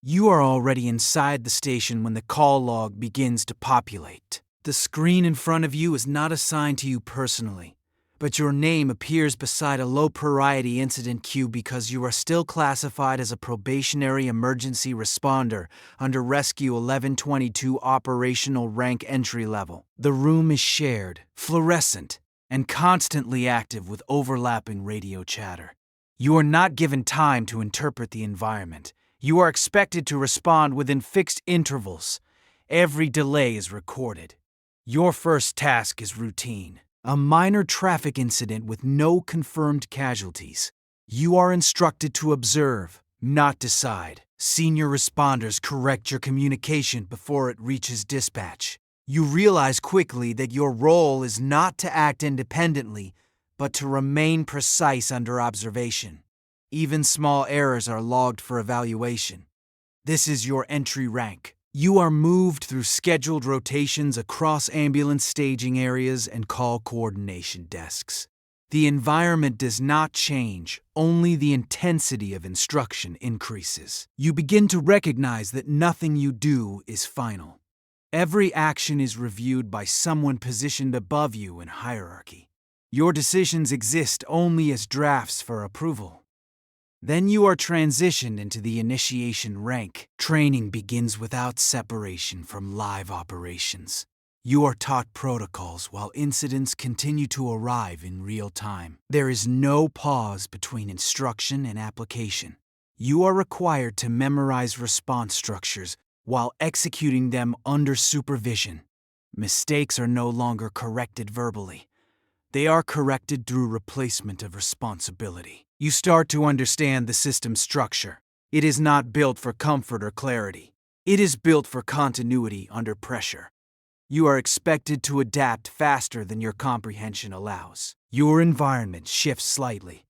You are already inside the station when the call log begins to populate. The screen in front of you is not assigned to you personally, but your name appears beside a low-priority incident queue because you are still classified as a probationary emergency responder under Rescue 1122 operational rank entry level. The room is shared, fluorescent, and constantly active with overlapping radio chatter. You are not given time to interpret the environment. You are expected to respond within fixed intervals. Every delay is recorded. Your first task is routine. A minor traffic incident with no confirmed casualties. You are instructed to observe, not decide. Senior responders correct your communication before it reaches dispatch. You realize quickly that your role is not to act independently, but to remain precise under observation. Even small errors are logged for evaluation. This is your entry rank. You are moved through scheduled rotations across ambulance staging areas and call coordination desks. The environment does not change, only the intensity of instruction increases. You begin to recognize that nothing you do is final. Every action is reviewed by someone positioned above you in hierarchy. Your decisions exist only as drafts for approval. Then you are transitioned into the initiation rank. Training begins without separation from live operations. You are taught protocols while incidents continue to arrive in real time. There is no pause between instruction and application. You are required to memorize response structures while executing them under supervision. Mistakes are no longer corrected verbally. They are corrected through replacement of responsibility. You start to understand the system structure. It is not built for comfort or clarity. It is built for continuity under pressure. You are expected to adapt faster than your comprehension allows. Your environment shifts slightly.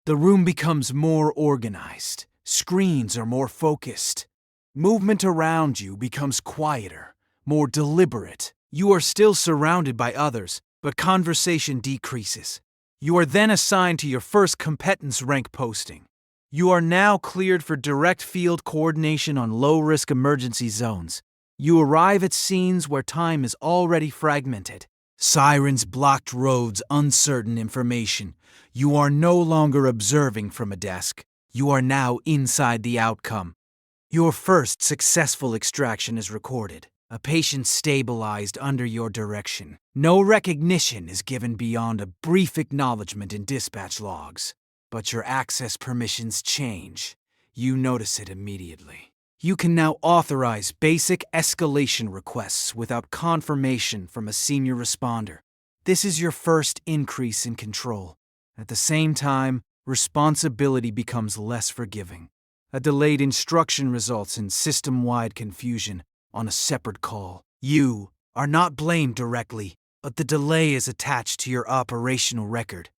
The room becomes more organized. Screens are more focused. Movement around you becomes quieter, more deliberate. You are still surrounded by others, but conversation decreases. You are then assigned to your first competence rank posting. You are now cleared for direct field coordination on low-risk emergency zones. You arrive at scenes where time is already fragmented. Sirens blocked roads, uncertain information. You are no longer observing from a desk. You are now inside the outcome. Your first successful extraction is recorded. A patient stabilized under your direction. No recognition is given beyond a brief acknowledgement in dispatch logs. But your access permissions change. You notice it immediately. You can now authorize basic escalation requests without confirmation from a senior responder. This is your first increase in control. At the same time, responsibility becomes less forgiving. A delayed instruction results in system-wide confusion on a separate call. You are not blamed directly, but the delay is attached to your operational record.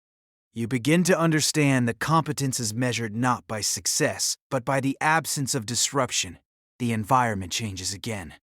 You begin to understand that competence is measured not by success, but by the absence of disruption. The environment changes again.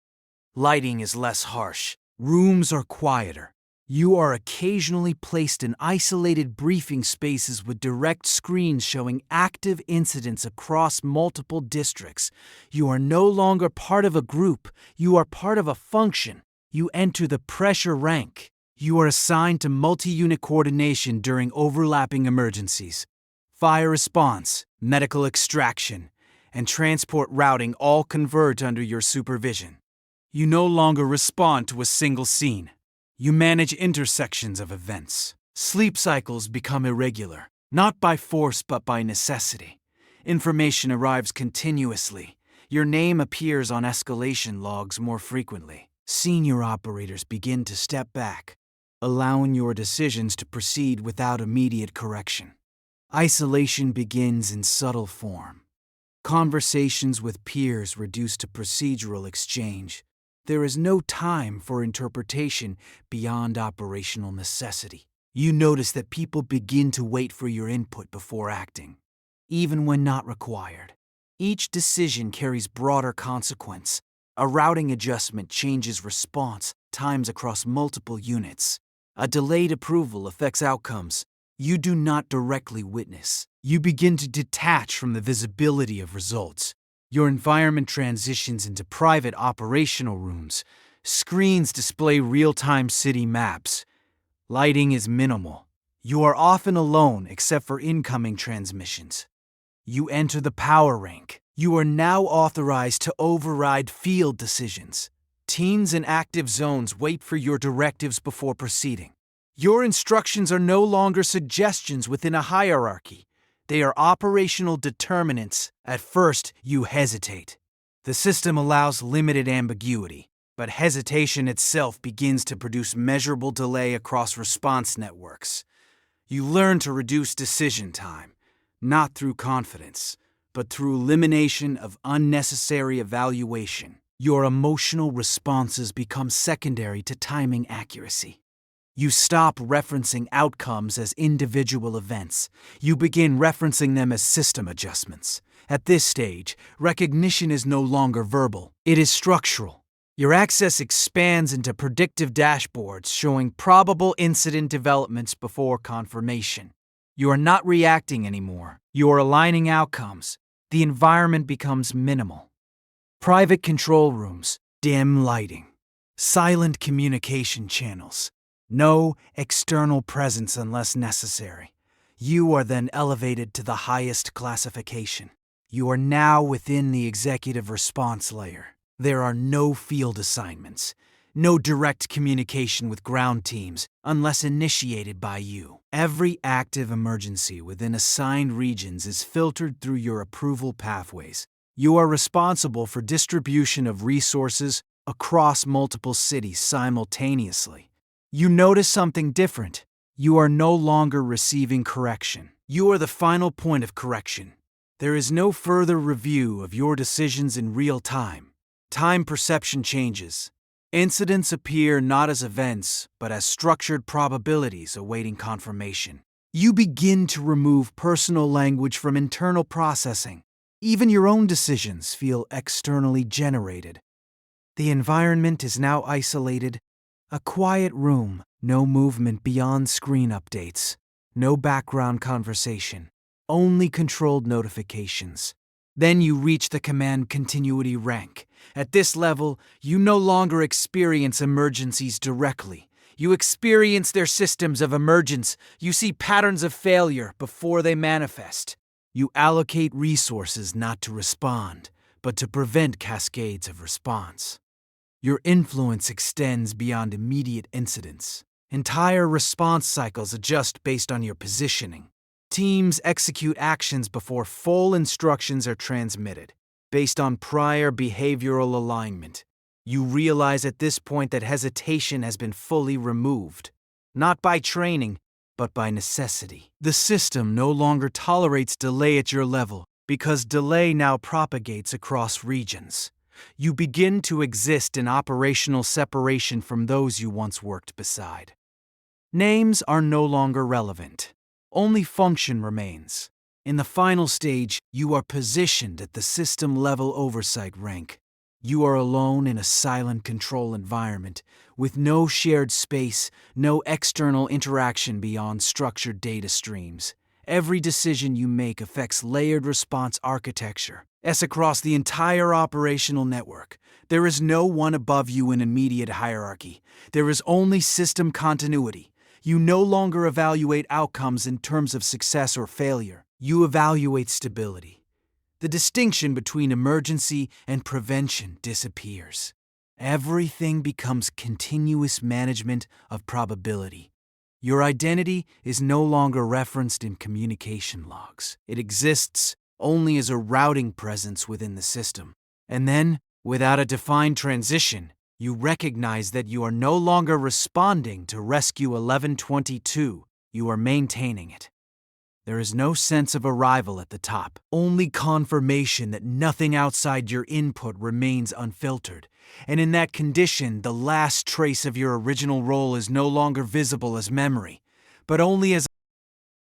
Lighting is less harsh. Rooms are quieter. You are occasionally placed in isolated briefing spaces with direct screens showing active incidents across multiple districts. You are no longer part of a group. You are part of a function. You enter the pressure rank. You are assigned to multi-unit coordination during overlapping emergencies. Fire response, medical extraction, and transport routing all converge under your supervision. You no longer respond to a single scene. You manage intersections of events. Sleep cycles become irregular, not by force but by necessity. Information arrives continuously. Your name appears on escalation logs more frequently. Senior operators begin to step back, allowing your decisions to proceed without immediate correction. Isolation begins in subtle form. Conversations with peers reduce to procedural exchange. There is no time for interpretation beyond operational necessity. You notice that people begin to wait for your input before acting, even when not required. Each decision carries broader consequence. A routing adjustment changes response times across multiple units. A delayed approval affects outcomes you do not directly witness. You begin to detach from the visibility of results. Your environment transitions into private operational rooms. Screens display real-time city maps. Lighting is minimal. You are often alone except for incoming transmissions. You enter the power rank. You are now authorized to override field decisions. Teams in active zones wait for your directives before proceeding. Your instructions are no longer suggestions within a hierarchy. They are operational determinants. At first, you hesitate. The system allows limited ambiguity, but hesitation itself begins to produce measurable delay across response networks. You learn to reduce decision time, not through confidence, but through elimination of unnecessary evaluation. Your emotional responses become secondary to timing accuracy. You stop referencing outcomes as individual events. You begin referencing them as system adjustments. At this stage, recognition is no longer verbal. It is structural. Your access expands into predictive dashboards showing probable incident developments before confirmation. You are not reacting anymore. You are aligning outcomes. The environment becomes minimal. Private control rooms, dim lighting, silent communication channels. No external presence unless necessary. You are then elevated to the highest classification. You are now within the executive response layer. There are no field assignments, no direct communication with ground teams unless initiated by you. Every active emergency within assigned regions is filtered through your approval pathways. You are responsible for distribution of resources across multiple cities simultaneously. You notice something different. You are no longer receiving correction. You are the final point of correction. There is no further review of your decisions in real time. Time perception changes. Incidents appear not as events, but as structured probabilities awaiting confirmation. You begin to remove personal language from internal processing. Even your own decisions feel externally generated. The environment is now isolated. A quiet room, no movement beyond screen updates, no background conversation, only controlled notifications. Then you reach the command continuity rank. At this level, you no longer experience emergencies directly. You experience their systems of emergence. You see patterns of failure before they manifest. You allocate resources not to respond, but to prevent cascades of response. Your influence extends beyond immediate incidents. Entire response cycles adjust based on your positioning. Teams execute actions before full instructions are transmitted, based on prior behavioral alignment. You realize at this point that hesitation has been fully removed, not by training, but by necessity. The system no longer tolerates delay at your level because delay now propagates across regions. You begin to exist in operational separation from those you once worked beside. Names are no longer relevant. Only function remains. In the final stage, you are positioned at the system-level oversight rank. You are alone in a silent control environment, with no shared space, no external interaction beyond structured data streams. Every decision you make affects layered response architecture, as across the entire operational network. There is no one above you in immediate hierarchy. There is only system continuity. You no longer evaluate outcomes in terms of success or failure. You evaluate stability. The distinction between emergency and prevention disappears. Everything becomes continuous management of probability. Your identity is no longer referenced in communication logs. It exists only as a routing presence within the system. And then, without a defined transition, you recognize that you are no longer responding to Rescue 1122. You are maintaining it. There is no sense of arrival at the top, only confirmation that nothing outside your input remains unfiltered. And in that condition, the last trace of your original role is no longer visible as memory, but only as